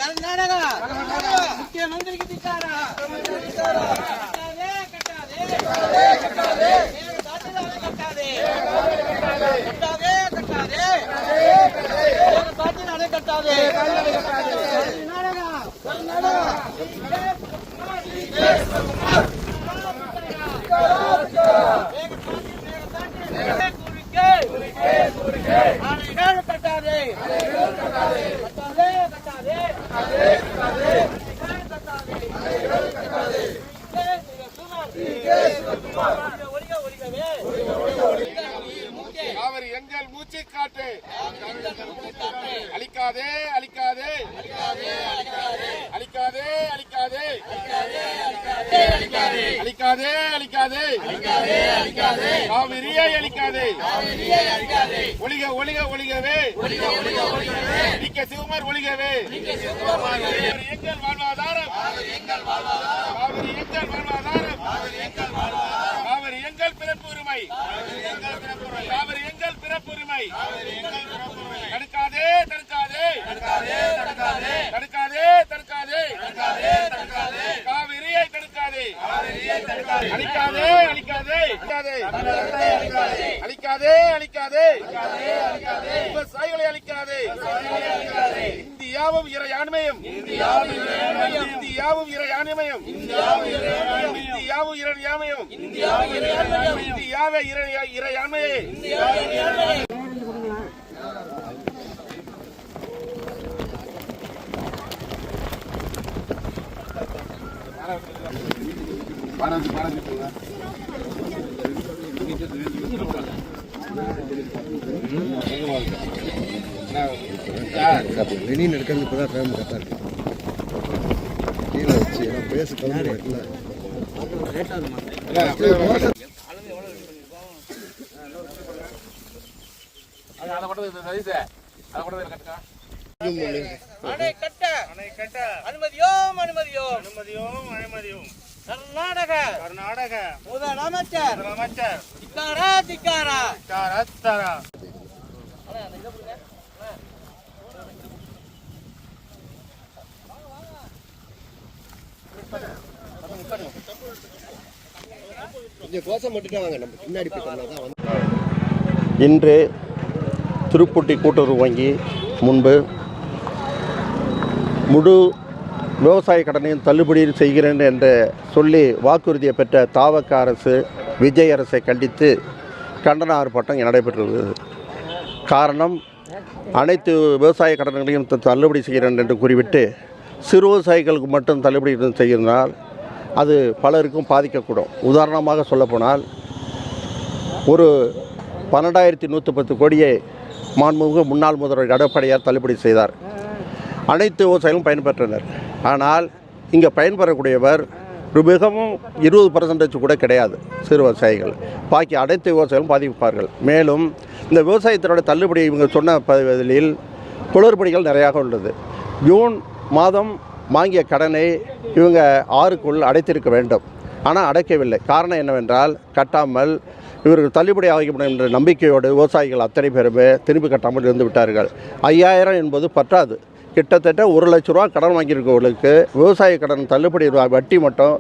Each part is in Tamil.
ಕರ್ನಾಟಕ ಮುಖ್ಯಮಂತ್ರಿಗೆ ಧಿಕ್ಕಾರ. காவிரி எங்கள் மூச்சு காட்டு. அழிக்காதே அழிக்காதே அழிக்காதே அழிக்காதே அழிக்காதே அழிக்காதே காவிரியை அழிக்காதே. ஒளிக ஒளிக ஒளிகவே டி.கே. சிவகுமார் ஒளிகவே. எங்கள் வாழ்வாதாரம் காவிரி எங்கள் வாழ்வாதாரம். காவிரி எங்கள் பிறப்பு உரிமை. காவிரி எங்கள் பிறப்பு உரிமை. தடுக்காதே தடுக்காதே தடுக்காதே தடுக்காதே காவிரியை தடுக்காதே. அழிக்காதே அழிக்காதே அழிக்காதே அழிக்காதே விவசாயிகளை அழிக்காதே. இந்தியாவும் இறையாண்மையும் இந்தியாவும் இறையாண்மையும் இந்தியாவும் இறையாண்மையும் இந்தியாவே இறையாண்மையே. லெனின் எடுக்கிறது இப்போதான் டைம் கரெக்டாக இருக்கு. கீழே வச்சு பேச கலந்து இருக்குல்ல. கர்நாடக முதலமைச்சர் திக்காரா திக்காரா. கொஞ்சம் கோஷம் மட்டும் வாங்க, நம்ம பின்னாடி போய். இன்று திருப்புட்டி கூட்டுறவு வங்கி முன்பு முழு விவசாய கடனையும் தள்ளுபடி செய்கிறேன் என்று சொல்லி வாக்குறுதியை பெற்ற தாவக அரசு விஜய் அரசை கண்டித்து கண்டன ஆர்ப்பாட்டம் நடைபெற்றது. காரணம், அனைத்து விவசாய கடன்களையும் தள்ளுபடி செய்கிறேன் என்று கூறிவிட்டு சிறு விவசாயிகளுக்கு மட்டும் தள்ளுபடி செய்கிறதால் அது பலருக்கும் பாதிக்கக்கூடும். உதாரணமாக சொல்லப்போனால் ஒரு 12,110 கோடியை மாண்புமிகு முன்னாள் முதல்வர் எடப்பாடியார் தள்ளுபடி செய்தார். அனைத்து விவசாயிகளும் பயன்பெற்றனர். ஆனால் இங்கே பயன்பெறக்கூடியவர் மிகவும் 20% கூட கிடையாது சிறு விவசாயிகள். பாக்கி அனைத்து விவசாயிகளும் பாதிப்பார்கள். மேலும் இந்த விவசாயத்தினுடைய தள்ளுபடி இவங்க சொன்ன பதிலில் குளறுபடிகள் நிறையாக உள்ளது. ஜூன் மாதம் வாங்கிய கடனை இவங்க 6க்குள் அடைத்திருக்க வேண்டும். ஆனால் அடைக்கவில்லை. காரணம் என்னவென்றால், கட்டாமல் இவர்கள் தள்ளுபடி ஆகிவிடும் என்ற நம்பிக்கையோடு விவசாயிகள் அத்தனை பேருமே திரும்பி கட்டாமல் இருந்து விட்டார்கள். 5,000 என்பது பற்றாது. கிட்டத்தட்ட 1 லட்ச ரூபா கடன் வாங்கியிருக்கவர்களுக்கு விவசாய கடன் தள்ளுபடி வட்டி மட்டும்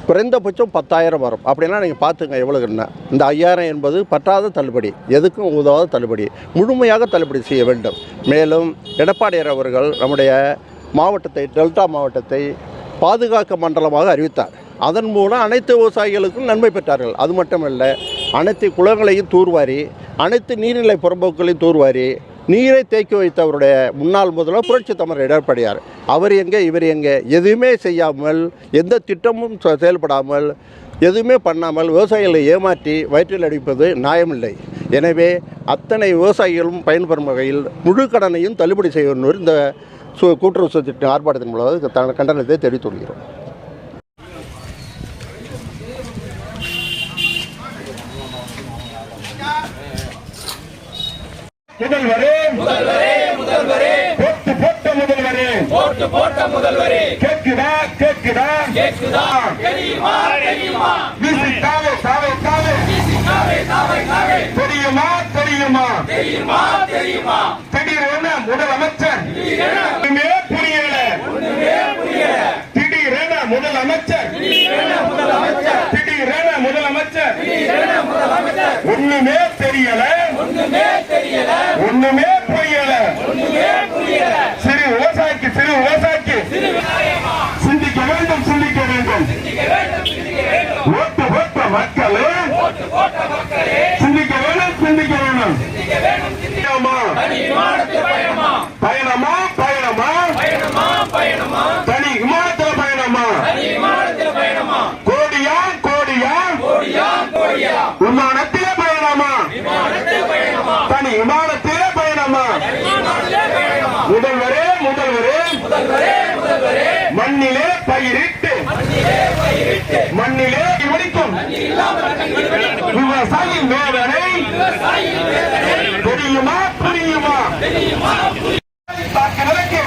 குறைந்தபட்சம் 10,000 வரும். அப்படின்னா நீங்கள் பார்த்துங்க எவ்வளோன்னா. இந்த 5,000 என்பது பற்றாத தள்ளுபடி, எதுக்கும் உதவாத தள்ளுபடி, முழுமையாக தள்ளுபடி செய்ய வேண்டும். மேலும் எடப்பாடியார் அவர்கள் நம்முடைய மாவட்டத்தை, டெல்டா மாவட்டத்தை பாதுகாக்க மண்டலமாக அறிவித்தார். அதன் மூலம் அனைத்து விவசாயிகளுக்கும் நன்மை பெற்றார்கள். அது மட்டுமல்ல, அனைத்து குளங்களையும் தூர்வாரி, அனைத்து நீர்நிலை புறம்போக்குகளையும் தூர்வாரி நீரை தேக்கி வைத்தவருடைய முன்னாள் முதல்வர் புரட்சி தமிழர் எடப்பாடியார். அவர் எங்கே இவர் எங்கே, எதுவுமே செய்யாமல், எந்த திட்டமும் செயல்படாமல், எதுவுமே பண்ணாமல் விவசாயிகளை ஏமாற்றி வயிற்றில் அடிப்பது நியாயமில்லை. எனவே அத்தனை விவசாயிகளும் பயன்பெறும் வகையில் முழு கடனையும் தள்ளுபடி செய்ய இந்த கூட்டுறவு திட்ட ஆர்ப்பாட்டத்தின் மூலம் கண்டனத்தை தெரிவித்துள்ளோம். முதல்வரே முதல்வரே முதல்வரே போட்டு போட்ட முதல்வரே கேக்குதா கேக்குதா கேக்குதா தெரியுமா தெரியுமா வீசி காவே காவே காவே வீசி காவே காவே காவே தெரியுமா தெரியுமா தெரியுமா திடீரென முதலமைச்சர் ஒண்ணுமே புரியல திடீரென முதலமைச்சர் ஒண்ணுமே தெரியல ஒண்ணுமே புரியல சிறு விவசாயிக்கு சிந்திக்க வேண்டும் ஓட்டு போட்ட மக்களே சிந்திக்க வேணும் பயணமா தனி விமானத்தில் பயணமா கோடியா விமானத்திலே பயணமா தனி விமானத்திலே பயணமா முதல்வரே மண்ணிலே பயிரிட்டு மண்ணிலே முடிக்கும் விவசாயி வேதனை தெரியுமா புரியுமா தாக்குதலுக்கு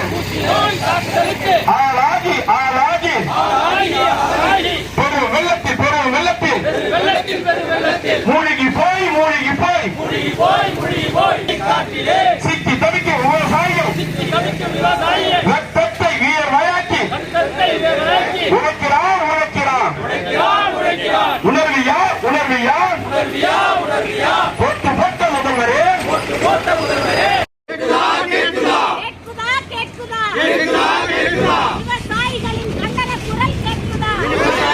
ஆளாகி பெரு வெள்ளத்தில் மூழ்கி போய் சிக்கி தவிக்கும் விவசாயிகள் ரத்தத்தை வியர்வையாக்கி உழைக்கிறான் உணர்வியா ஒட்டு போட்ட முதல்வரே கேட்குதா விவசாயிகளின் கண்டன குரல் கேட்குதா முதல்வரே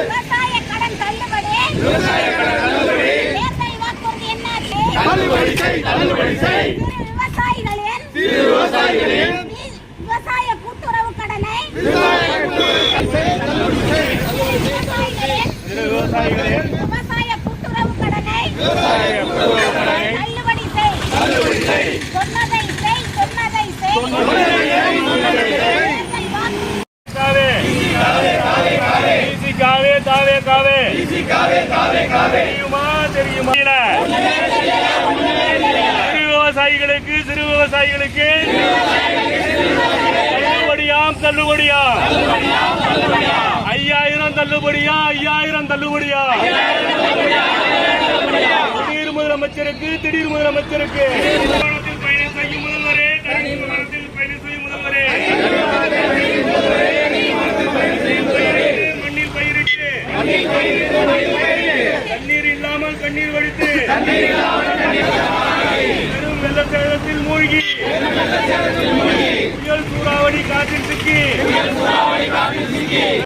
விவசாய கடன் தள்ளுபடி தேர்தல் வாக்குறுதி என்னாச்சு விவசாயிகளின் விவசாய கூட்டுறவு கடனை விவசாய கூட்டுறவு கடனை தள்ளுபடி செய் சொன்னதை செய் சிறு விவசாயிகளுக்கு தள்ளுபடியாம் 5000 தள்ளுபடியா திடீர் முதலமைச்சருக்கு பயணம் செய்யும் முதல்வரே மண்ணில் பயிரிட்டு தண்ணீர் இல்லாமல் கண்ணீர் வடித்து பெரும் வெள்ளத்தில் மூழ்கி புயல் சூறாவளி காற்றில் சிக்கி செய்